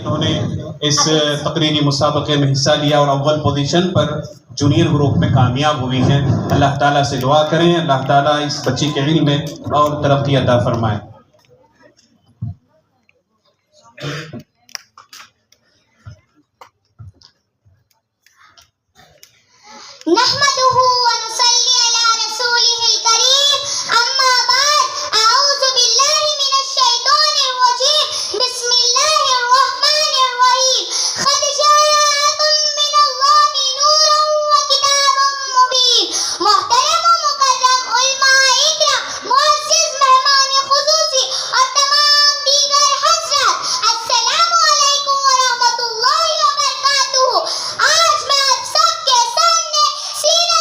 انہوں نے اس تقریری مسابقے میں حصہ لیا اور اول پوزیشن پر جونیئر گروپ میں کامیاب ہوئی ہیں. اللہ تعالیٰ سے دعا کریں اللہ تعالیٰ اس بچی کے علم میں اور ترقی عطا فرمائے. نحمده ونصلي على رسوله الكريم اما بعد اعوذ بالله من الشيطان الرجيم بسم الله الرحمن الرحيم قد جاءكم من الله نور وكتاب مبين. محترم و مکرم علماء اکرام، معزز مہمان خصوصی اور تمام دیگر حضرات، السلام علیکم ورحمۃ اللہ وبرکاتہ. آج میں آپ سب کے سامنے سینہ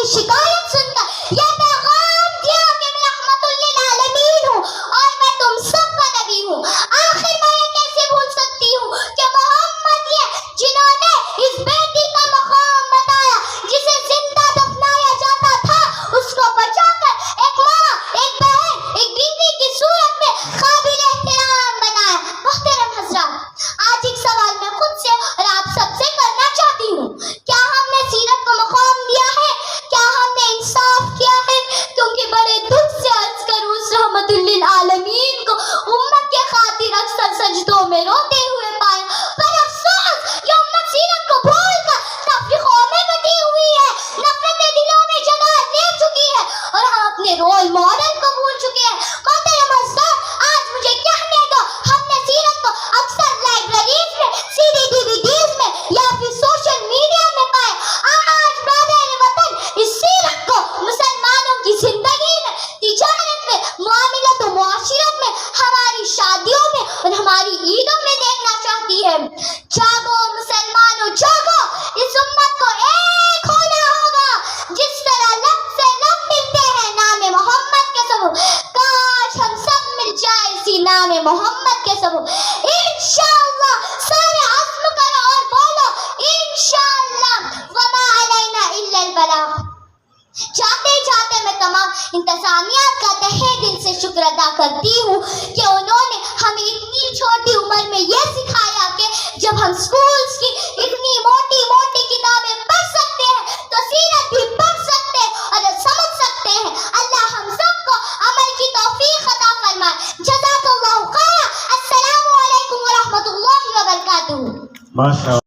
کی شکایت سن کر یہ پیغام دیا کہ میں رحمت للعالمین ہوں اور میں تم سب کا نبی ہوں. آخر میں یہ کیسے بھول سکتی ہوں کہ محمد یہ جنہوں نے اس بیٹی کا مقام بتایا جسے زندہ دفنایا جاتا تھا اس کو بچا کر ایک ماں، ایک بہن، ایک بیوی کی صورت میں قابل احترام بنایا. محترم حضرات، آج ایک سوال میں خود سے اور آپ سب سے کرنا چاہتی ہوں. کیا ہم نے سیرت کو مقام دیا ہے؟ کیا ہم نے انصاف کیا ہے؟ کیونکہ بڑے دکھ سے عرض کروں اس رحمت للعالمین کو امت کے خاطر اکثر سجدوں میں روتے ہوئے پایا. پر افسوس یہ امت سیرت کو بھول کر تفریقوں میں بٹی ہوئی ہے، نفرتیں دلوں میں جگہ لے چکی ہے اور ہم اپنے رول ماڈل کو بھول چکے ہیں. محترم حضرات، آج مجھے کہنے دو، ہم نے سیرت کو اکثر لائبریریز میں، CD DVDs میں یا پھر سوشل میڈیا میں پائے. آج برادر وطن اس سیرت کو مسلمانوں کی زندگی میں، تجارت میں، معاملات و معاشرت میں، ہماری شادیوں میں اور ہماری عیدوں میں دیکھنا چاہتی ہے. جاگو مسلمانوں جاگو، اس امت کو ایک ہونا ہوگا. جس طرح لب سے لب ملتے ہیں نام محمد کے سبب، کاش ہم سب مل جائے اسی نام محمد کے سبب. انشاءاللہ سارے عزم کرو اور بولو انشاءاللہ وما علینا الا البلاغ. جاتے جاتے میں تمام انتظامیات کا تہہ دل سے شکر ادا کرتی ہوں کہ انہوں نے ہمیں اتنی چھوٹی عمر میں یہ سکھایا کہ جب ہم سکولز کی اتنی موٹی موٹی کتابیں پڑھ سکتے ہیں تو سیرت بھی پڑھ سکتے ہیں اور سمجھ سکتے ہیں. اللہ ہم سب کو عمل کی توفیق عطا فرمائے. جزاک اللہ خیر. السلام علیکم ورحمۃ اللہ وبرکاتہ. ماشاء